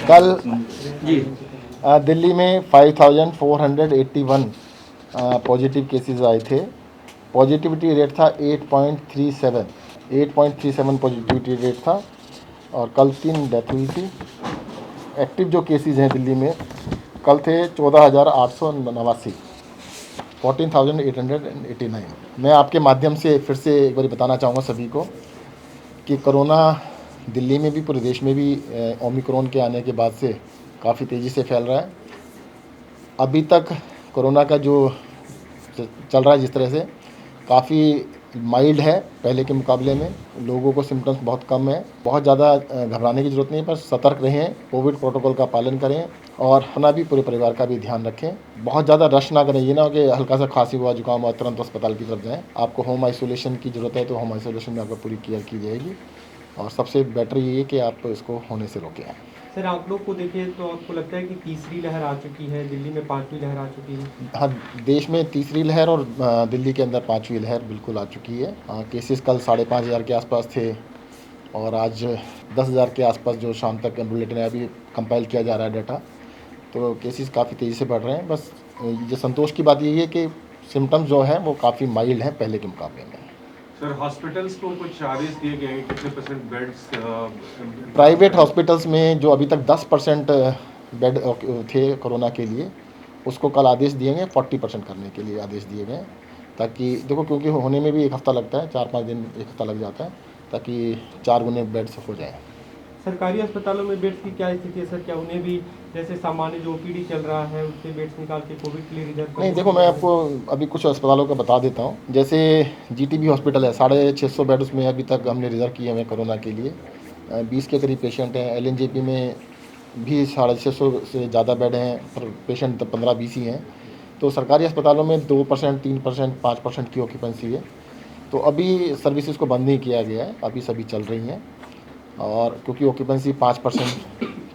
कल जी दिल्ली में 5481 positive cases आए थे। पॉजिटिविटी रेट था 8.37 पॉजिटिविटी रेट था और कल 3 डेथ हुई थी। एक्टिव जो केसेस हैं दिल्ली में कल थे 14,889, 14,889। मैं आपके माध्यम से फिर से एक बार बताना चाहूँगा सभी को कि कोरोना दिल्ली में भी पूरे देश में भी ओमिक्रॉन के आने के बाद से काफ़ी तेज़ी से फैल रहा है। अभी तक कोरोना का जो चल रहा है जिस तरह से काफ़ी माइल्ड है पहले के मुकाबले में, लोगों को सिम्टम्स बहुत कम है। बहुत ज़्यादा घबराने की ज़रूरत नहीं है, पर सतर्क रहें, कोविड प्रोटोकॉल का पालन करें और अपना भी पूरे परिवार का भी ध्यान रखें। बहुत ज़्यादा रश ना करें, ये ना हो कि हल्का सा खांसी हुआ जुकाम हुआ तुरंत अस्पताल की तरफ जाएँ। आपको होम आइसोलेशन की ज़रूरत है तो होम आइसोलेशन में आपको पूरी केयर की जाएगी और सबसे बेटर ये है कि आप इसको होने से रोकें। सर, आंकड़ों को देखिए तो आपको लगता है कि तीसरी लहर आ चुकी है, दिल्ली में पांचवी लहर आ चुकी है? हाँ, देश में तीसरी लहर और दिल्ली के अंदर पांचवी लहर बिल्कुल आ चुकी है। केसेस कल 5,500 के आसपास थे और आज 10,000 के आसपास जो शाम तक बुलेटिन है, अभी कंपाइल किया जा रहा है डाटा। तो केसेस काफ़ी तेज़ी से बढ़ रहे हैं। बस ये संतोष की बात यही है कि सिम्टम्स जो हैं वो काफ़ी माइल्ड हैं पहले के मुकाबले में। सर, हॉस्पिटल्स को कुछ आदेश दिए गए हैं कितने % बेड्स प्राइवेट हॉस्पिटल्स में जो अभी तक 10% बेड थे कोरोना के लिए, उसको कल आदेश दिए गए 40% करने के लिए आदेश दिए गए, ताकि देखो क्योंकि होने में भी एक हफ़्ता लगता है, 4-5 दिन एक हफ़्ता लग जाता है, ताकि 4 गुने बेड्स हो जाएँ। सरकारी अस्पतालों में बेड्स की क्या स्थिति है सर? क्या उन्हें भी जैसे सामान्य जो ओपीडी चल रहा है उससे बेड्स निकाल के कोविड के लिए रिजर्व नहीं, देखो मैं आपको अभी कुछ अस्पतालों का बता देता हूँ। जैसे जीटीबी हॉस्पिटल है, 650 बेड उसमें अभी तक हमने रिज़र्व किए हुए हैं कोरोना के लिए। 20 के करीब पेशेंट हैं। एलएनजेपी में भी 650 से ज़्यादा बेड हैं, पर पेशेंट तो 15-20 ही हैं। तो सरकारी अस्पतालों में 2%, 3%, 5% की ऑक्यूपेंसी है। तो अभी सर्विसेज को बंद नहीं किया गया है, अभी सभी चल रही हैं और क्योंकि ऑक्यूपेंसी 5%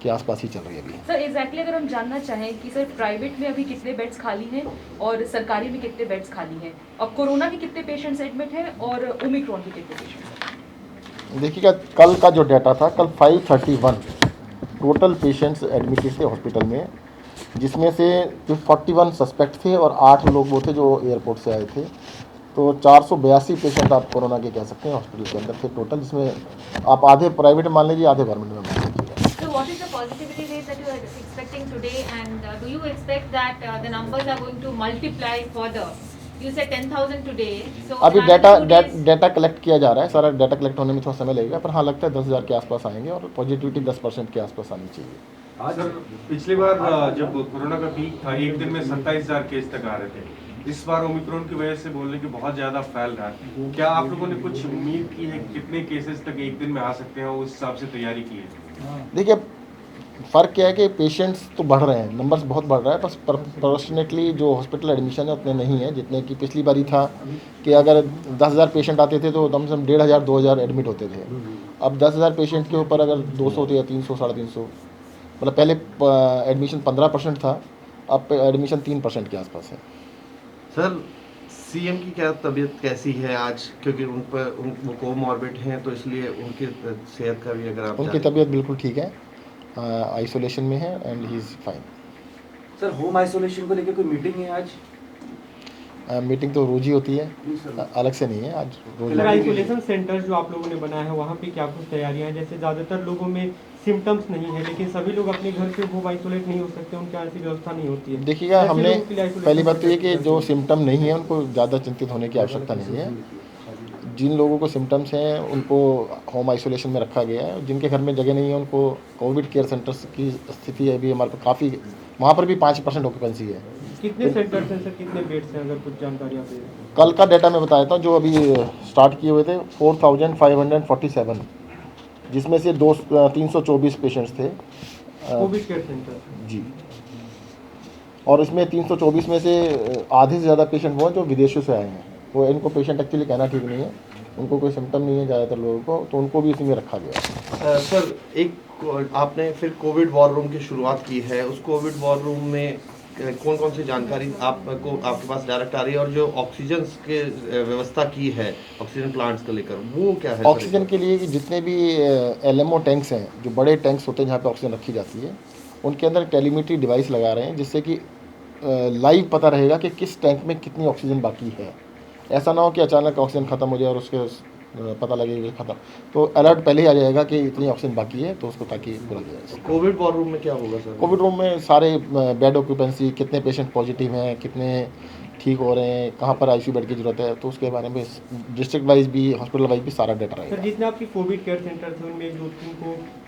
के आसपास ही चल रही है अभी। सर एग्जैक्टली अगर हम जानना चाहें कि सर प्राइवेट में अभी कितने बेड्स खाली हैं और सरकारी में कितने बेड्स खाली हैं, और कोरोना के कितने पेशेंट्स एडमिट हैं और ओमिक्रॉन के कितने पेशेंट्स? देखिएगा, कल का जो डाटा था, कल 531 टोटल पेशेंट्स एडमिटेड थे हॉस्पिटल में, जिसमें से जो 41 सस्पेक्ट थे और 8 लोग वो थे जो एयरपोर्ट से आए थे। तो 482 पेशेंट आप कोरोना के कह सकते हैं हॉस्पिटल के अंदर थे टोटल, जिसमें आप आधे प्राइवेट मान लीजिए, आधे गवर्नमेंट में मान लीजिए। So what is the positivity rate that you are expecting today, and do you expect that the numbers are going to multiply further? You said 10,000 today. So अभी in another 2 days, data collect किया जा रहा है, सारा data collect होने में थोड़ा समय लगेगा, पर हाँ लगता है 10,000 के आसपास आएंगे और पॉजिटिविटी 10% के आसपास आनी चाहिए। सर, पिछली बार जब कोरोना का पीक था एक दिन में 27,000 केस तक आ रहे थे। इस बार ओमिक्रॉन की वजह से बोल रहे कि बहुत ज़्यादा फैल रहा है। क्या आप लोगों ने कुछ उम्मीद की है कितने केसेस तक एक दिन में आ सकते हैं, उस हिसाब से तैयारी की है? देखिए, फ़र्क क्या है कि पेशेंट्स तो बढ़ रहे हैं, नंबर्स बहुत बढ़ रहा है, बस प्रोपोर्शनेटली जो हॉस्पिटल एडमिशन है उतने नहीं है जितने कि पिछली बारी था कि अगर 10,000 पेशेंट आते थे तो कम से कम 1,500-2,000 एडमिट होते थे। अब 10,000 पेशेंट के ऊपर अगर 200 या 300, 350, मतलब पहले एडमिशन 15% था, अब एडमिशन 3% के आसपास है। सर, सीएम की क्या तबीयत कैसी है आज, क्योंकि उन पर वो कोमॉर्बिड हैं तो इसलिए उनकी सेहत का भी अगर आप उनकी तबीयत बिल्कुल ठीक है, आइसोलेशन में है and he is fine. Sir, home isolation को लेकर कोई मीटिंग है आज? मीटिंग तो रोज ही होती है, अलग से नहीं है, आज रोज। सर, आइसोलेशन सेंटर जो आप लोगों ने बनाया है वहाँ पे क्या कुछ तैयारियां हैं? जैसे ज़्यादातर लोगों में सिम्टम्स नहीं है लेकिन सभी लोग अपने घर पे होम आइसोलेट नहीं हो सकते, उनकी ऐसी व्यवस्था नहीं होती है। देखिएगा, ऐसे हमने लोगों के लिए isolation पहली बात तो ये center कि जो सिम्टम नहीं है उनको ज़्यादा चिंतित होने की आवश्यकता नहीं है। जिन लोगों को सिम्टम्स हैं उनको होम आइसोलेशन में रखा गया है, जिनके घर में जगह नहीं है उनको कोविड केयर सेंटर्स की स्थिति है अभी हमारे पास काफ़ी, वहाँ पर भी 5% ऑक्यूपेंसी है। कितने सेंटर्स हैं सर, कितने बेड्स हैं, अगर कुछ जानकारी आप दे? कल का डाटा मैं बताया था जो अभी स्टार्ट किए हुए थे 4,547, जिसमें से 324 पेशेंट्स थे कोविड केयर सेंटर जी, और इसमें 324 में से आधे से ज़्यादा पेशेंट वो हैं जो विदेशों से आए हैं। वो इनको पेशेंट एक्चुअली कहना ठीक नहीं है, उनको कोई सिम्टम नहीं है ज़्यादातर लोगों को, तो उनको भी इसी में रखा गया। सर, आपने फिर कोविड वॉर रूम की शुरुआत की है, उस कोविड वॉर रूम में कौन कौन सी जानकारी आपको आपके पास डायरेक्ट आ रही है, और जो ऑक्सीजन के व्यवस्था की है ऑक्सीजन प्लांट्स को लेकर वो क्या है? ऑक्सीजन के लिए कि जितने भी LMO टैंक्स हैं, जो बड़े टैंक्स होते हैं जहाँ पे ऑक्सीजन रखी जाती है, उनके अंदर टेलीमेट्री डिवाइस लगा रहे हैं, जिससे कि लाइव पता रहेगा कि किस टैंक में कितनी ऑक्सीजन बाकी है। ऐसा ना हो कि अचानक ऑक्सीजन ख़त्म हो जाए और उसके पता लगे कि ख़त्म, तो अलर्ट पहले ही आ जाएगा कि इतनी ऑक्सीजन बाकी है, तो उसको ताकि पूरा किया जाए। कोविड वॉर रूम में क्या होगा सर? कोविड रूम में सारे बेड ऑक्यूपेंसी, कितने पेशेंट पॉजिटिव हैं, कितने ठीक हो रहे हैं, कहाँ पर ICU बेड की ज़रूरत है, तो उसके बारे में डिस्ट्रिक्ट वाइज भी, हॉस्पिटल वाइज भी सारा डेटा सर रहेगा। जितने आपकी कोविड केयर सेंटर थे उनमें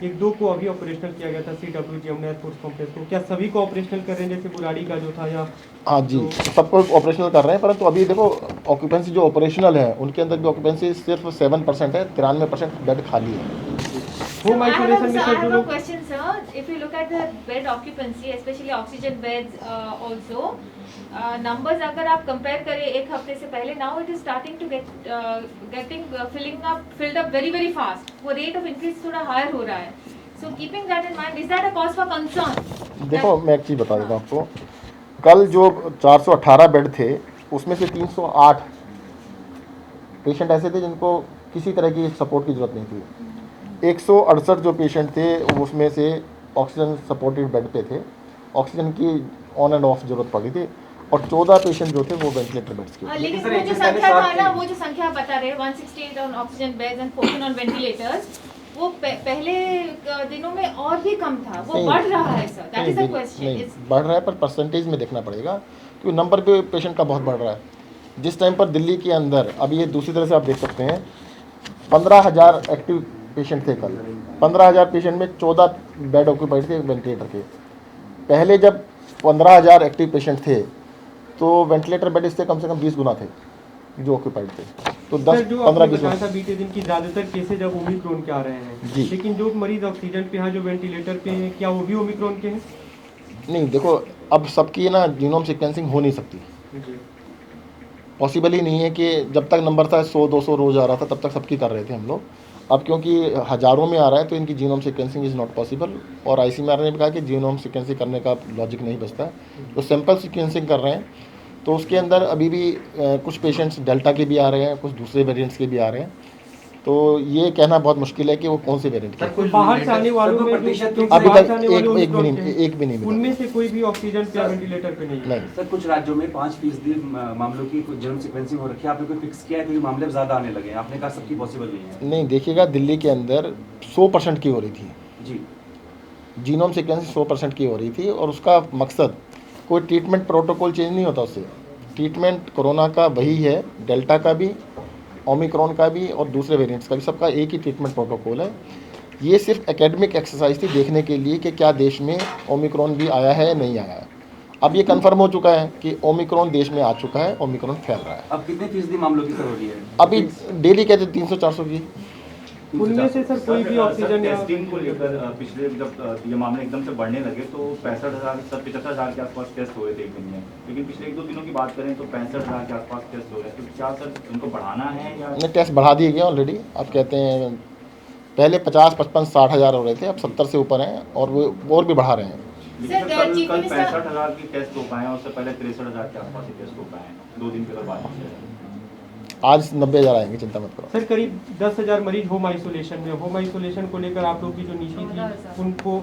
एक दो को अभी ऑपरेशनल किया गया था, CWG यमुना स्पोर्ट्स कॉम्प्लेक्स को, क्या सभी को ऑपरेशनल कर रहे हैं, जैसे बुराड़ी का जो था, या हाँ जी, सबको ऑपरेशनल कर रहे हैं, परंतु अभी देखो ऑक्यूपेंसी जो ऑपरेशनल है उनके अंदर भी ऑक्यूपेंसी सिर्फ 7% है, 93% बेड खाली है। होम I have आइसोलेशन में I सर जो have a लोग question, sir. If you look at the bed occupancy, especially oxygen beds, also numbers अगर आप compare करें एक हफ्ते से पहले, now it is starting to filled up very fast. वो rate of increase थोड़ा higher हो रहा है. So keeping that in mind, is that a cause for concern? देखो मैं एक चीज़ बता देता हूँ आपको, कल जो 418 बेड थे उसमें से 308 पेशेंट ऐसे थे जिनको किसी तरह की सपोर्ट की ज़रूरत नहीं थी। 168 जो पेशेंट थे उसमें से ऑक्सीजन सपोर्टेड बेड पे थे, ऑक्सीजन की ऑन एंड ऑफ ज़रूरत पड़ी थी, और 14 पेशेंट जो थे वो वेंटिलेटर बेड्स के। लेकिन सर, वो एक जो दिन पहले संख्या था सात ना, थी। वो जो संख्या आप बता रहे हैं 168 on oxygen beds and 14 on ventilators, वो पहले दिनों में और भी कम था, वो नहीं, बढ़ रहा है सर, दैट इज द नहीं, क्वेश्चन। नहीं, बढ़ रहा है, पर परसेंटेज में देखना पड़ेगा क्योंकि नंबर पे पेशेंट का बहुत बढ़ रहा है। जिस टाइम पर दिल्ली के अंदर, अभी ये दूसरी तरह से आप देख सकते हैं, 15,000 एक्टिव पेशेंट थे कल, 15,000 पेशेंट में 14 बेड ऑक्यूपाइड थे वेंटिलेटर के। पहले जब 15,000 एक्टिव पेशेंट थे तो वेंटिलेटर बेड इससे कम से कम 20 गुना थे जो ऑक्यूपाइड थे, तो सर 10 जो 15 आपने 20 बताया था बीते दिन की ज़्यादातर केसेज अब ओमिक्रॉन के आ रहे हैं, जी। लेकिन जो मरीज ऑक्सीजन पे हैं, जो वेंटिलेटर पे हैं, क्या वो भी ओमिक्रॉन के हैं? नहीं, देखो अब सबकी ना जीनोम सीक्वेंसिंग हो नहीं सकती, जी। पॉसिबल ही नहीं है कि जब तक नंबर था 100-200 रोज़ आ रहा था तब तक सबकी कर रहे थे हम लोग। अब क्योंकि हज़ारों में आ रहा है तो इनकी genome sequencing is not possible, और ICMR ने भी कहा कि जीनोम सीक्वेंसिंग करने का लॉजिक नहीं बचता है, तो सैंपल सीक्वेंसिंग कर रहे हैं। तो उसके अंदर अभी भी कुछ पेशेंट्स डेल्टा के भी आ रहे हैं, कुछ दूसरे वेरिएंट्स के भी आ रहे हैं, तो ये कहना बहुत मुश्किल है कि वो कौन से वेरिएंट के हैं। तो बाहर से आने वालों में प्रतिशत जो अभी बाहर तक से आने वाले एक भी ओमिक्रॉन नहीं के हैं, एक भी नहीं मिला। उनमें से कोई भी ऑक्सीजन पे या वेंटिलेटर पे नहीं है। नहीं, सर कुछ राज्यों में 5% मामलों की कुछ जीनोम सीक्वेंसिंग हो रखी है, आपने कोई फिक्स किया है क्योंकि मामले अब ज्यादा आने लगे हैं, आपने कहा सबकी पॉसिबल नहीं है? नहीं, देखिएगा दिल्ली के अंदर 100% की हो रही थी, जी जीनोम सीक्वेंसिंग 100% की हो रही थी, और उसका मकसद कोई ट्रीटमेंट प्रोटोकॉल चेंज नहीं होता उससे। ट्रीटमेंट कोरोना का वही है, डेल्टा का भी, ओमिक्रॉन का भी और दूसरे वेरिएंट्स का भी, सबका एक ही ट्रीटमेंट प्रोटोकॉल है। ये सिर्फ एकेडमिक एक्सरसाइज थी देखने के लिए कि क्या देश में ओमिक्रॉन भी आया है या नहीं आया है। अब ये कंफर्म हो चुका है कि ओमिक्रॉन देश में आ चुका है, ओमिक्रॉन फैल रहा है। अब कितने फीसदी मामलों की सर हो रही है? अभी डेली कहते 300-400 की। उनमें से सर कोई भी ऑक्सीजन या टेस्टिंग को लेकर पिछले जब ये मामले एकदम से बढ़ने लगे तो 65,000 75,000 के आसपास टेस्ट हुए थे एक दिन में, लेकिन पिछले 1-2 दिनों की बात करें तो 65,000 के आसपास टेस्ट हो रहे हैं। तो क्या सर उनको बढ़ाना है या ने टेस्ट बढ़ा दिए गए ऑलरेडी। आप कहते हैं पहले 50, 55, 60 हज़ार हो रहे थे, अब 70 से ऊपर हैं, और वो और भी बढ़ा रहे हैं। लेकिन सर, कल चीफ कल मिनिस्टर- 65,000 की टेस्ट हो पाए हैं, उससे पहले 63,000 के आसपास ही टेस्ट हो पाए हैं 2 दिन के बाद। आज 90,000 आएंगे, चिंता मत करो। सर करीब 10,000 मरीज होम आइसोलेशन में। होम आइसोलेशन को लेकर आप लोग की जो नीति थी, उनको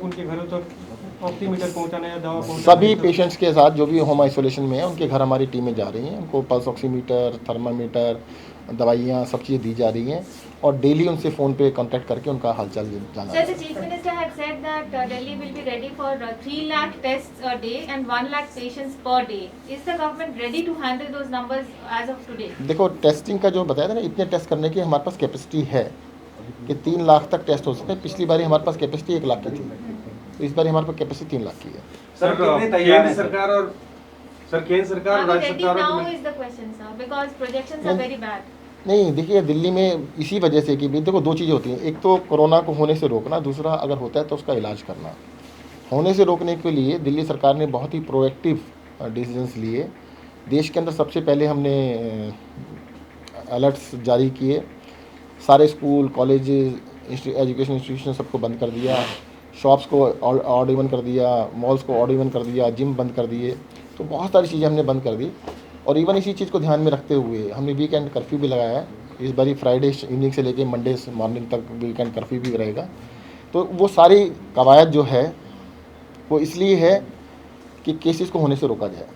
उनके घरों तक ऑक्सीमीटर पहुंचाना या दवा पहुंचाना, सभी पेशेंट्स के साथ जो भी होम आइसोलेशन में है उनके घर हमारी टीमें जा रही हैं, उनको पल्स ऑक्सीमीटर, थर्मामीटर, दवाइयाँ, सब चीज़ें दी जा रही हैं, और डेली उनसे फ़ोन पे कांटेक्ट करके उनका हालचाल जाना Sir, the Chief Minister had said that Delhi will be ready for 3 lakh tests a day and 1 lakh patients per day. Is the government ready to handle those numbers as of today? देखो testing का जो बताया था ना, इतने test करने की हमारे पास कैपेसिटी है कि 3 लाख तक टेस्ट हो सकते हैं। पिछली बारी हमारे पास कैपेसिटी 1 लाख की थी, तो इस बारी हमारे पास कैपेसिटी 3 लाख की है। सर कितने तैयार केंद्र हैं सर? सरकार और केंद्र सरकार Are और we राज्य ready सरकारों now को is the question, sir, because projections are नहीं। very bad. नहीं, देखिए दिल्ली में इसी वजह से कि भी देखो 2 चीज़ें होती हैं, एक तो कोरोना को होने से रोकना, दूसरा अगर होता है तो उसका इलाज करना। होने से रोकने के लिए दिल्ली सरकार ने बहुत ही प्रोएक्टिव डिसीजंस लिए। देश के अंदर सबसे पहले हमने अलर्ट्स जारी किए, सारे स्कूल, कॉलेज, एजुकेशन इंस्टीट्यूशन सबको बंद कर दिया, शॉप्स को ऑड इवन कर दिया, मॉल्स को ऑड इवन कर दिया, जिम बंद कर दिए, तो बहुत सारी चीज़ें हमने बंद कर दी। और इवन इसी चीज़ को ध्यान में रखते हुए हमने वीकेंड कर्फ्यू भी लगाया है। इस बारी फ्राइडे इवनिंग से लेके मंडे मॉर्निंग तक वीकेंड कर्फ्यू भी रहेगा। तो वो सारी कवायद जो है वो इसलिए है कि केसेस को होने से रोका जाए।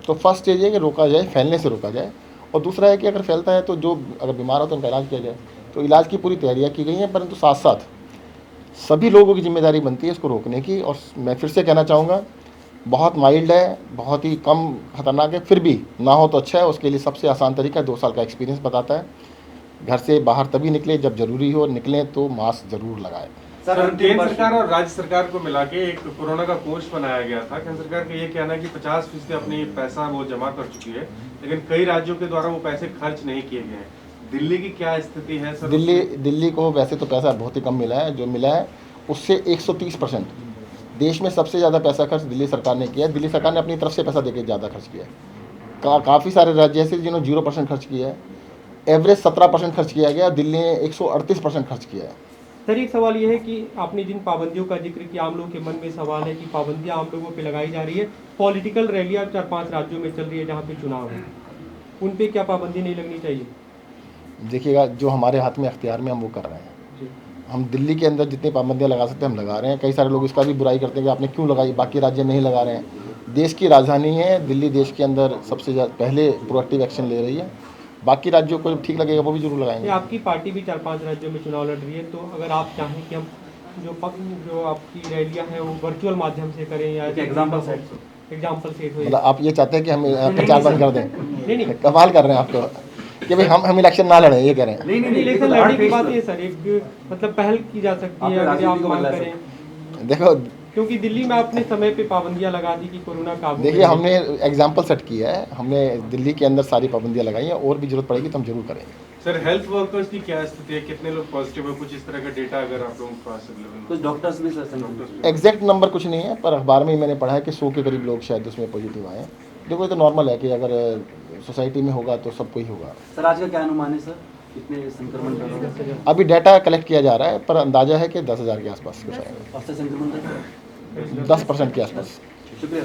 तो फर्स्ट स्टेज है कि रोका जाए, फैलने से रोका जाए, और दूसरा है कि अगर फैलता है तो जो अगर बीमार हो तो उनका इलाज किया जाए। तो इलाज की पूरी तैयारियाँ की गई हैं, परंतु साथ साथ सभी लोगों की जिम्मेदारी बनती है इसको रोकने की। और मैं फिर से कहना चाहूँगा, बहुत माइल्ड है, बहुत ही कम खतरनाक है, फिर भी ना हो तो अच्छा है। उसके लिए सबसे आसान तरीका 2 साल का एक्सपीरियंस बताता है। घर से बाहर तभी निकले जब जरूरी हो, निकलें तो मास्क जरूर लगाएं। सर, केंद्र सरकार और राज्य सरकार को मिला के एक कोरोना का कोष बनाया गया था। केंद्र सरकार का ये कहना है कि 50% अपनी पैसा वो जमा कर चुकी है, लेकिन कई राज्यों के द्वारा वो पैसे खर्च नहीं किए गए हैं। दिल्ली की क्या स्थिति है सर? दिल्ली को वैसे तो पैसा बहुत ही कम मिला है, जो मिला है उससे 130%। देश में सबसे ज़्यादा पैसा खर्च दिल्ली सरकार ने किया है। दिल्ली सरकार ने अपनी तरफ से पैसा देके ज़्यादा खर्च किया है। काफ़ी सारे राज्य ऐसे जिन्होंने 0% खर्च किया है। एवरेज 17% खर्च किया गया, दिल्ली ने 138% खर्च किया है। सर, एक सवाल ये है कि आपने जिन पाबंदियों का जिक्र किया, आम लोगों के मन में सवाल है कि पाबंदियां आम लोगों पे लगाई जा रही है। पॉलिटिकल रैलियां 4-5 राज्यों में चल रही है जहां पे चुनाव है, उन पे क्या पाबंदी नहीं लगनी चाहिए? देखिएगा, जो हमारे हाथ में अख्तियार में हम वो कर रहे हैं। हम दिल्ली के अंदर जितनी पाबंदियां लगा सकते हैं हम लगा रहे हैं। कई सारे लोग इसका भी बुराई करते हैं कि आपने क्यों लगाई, बाकी राज्य नहीं लगा रहे हैं। देश की राजधानी है दिल्ली, देश के अंदर सबसे ज़्यादा पहले प्रोएक्टिव एक्शन ले रही है। बाकी राज्यों को ठीक लगेगा वो भी जरूर लगाएंगे। आपकी पार्टी भी 4-5 राज्यों में चुनाव लड़ रही है, तो अगर आप चाहें कि हम जो आपकी रैलियां हैं वो वर्चुअल माध्यम से करें या एग्जाम्पल सेट हो, मतलब आप ये चाहते हैं कि हम प्रचार बंद कर दें? नहीं कमाल कर रहे हैं आप तो, कि भाई हम इलेक्शन ना लड़ें, ये कह रहे हैं। नहीं, इलेक्शन लड़ने की बात है सर, एक मतलब पहल की जा सकती है अगर आप मांग करें। देखो, क्योंकि दिल्ली में अपने समय पे पाबंदियां लगा दी कि कोरोना काबू। देखिए, हमने एग्जाम्पल सेट किया है, हमने दिल्ली के अंदर सारी पाबंदियां लगाई हैं, और भी जरूरत पड़ेगी तो हम जरूर करेंगे। सर, हेल्थ वर्कर्स की क्या स्थिति है? कितने लोग पॉजिटिव है? कुछ इस तरह का डेटा अगर आप लोगों के पास अवेलेबल हो? कुछ डॉक्टर्स भी सर, एग्जैक्ट नंबर कुछ नहीं है, पर अखबार में ही मैंने पढ़ा है कि 100 के करीब लोग शायद उसमें पॉजिटिव आए हैं। देखो, ये तो नॉर्मल है कि अगर सोसाइटी में होगा तो सबको ही होगा। सर आज का क्या अनुमान है सर, कितने संक्रमण का होगा? अभी डाटा कलेक्ट किया जा रहा है, पर अंदाजा है कि 10,000 के आसपास कुछ आएगा, औसत संक्रमण का 10% के आसपास। शुक्रिया।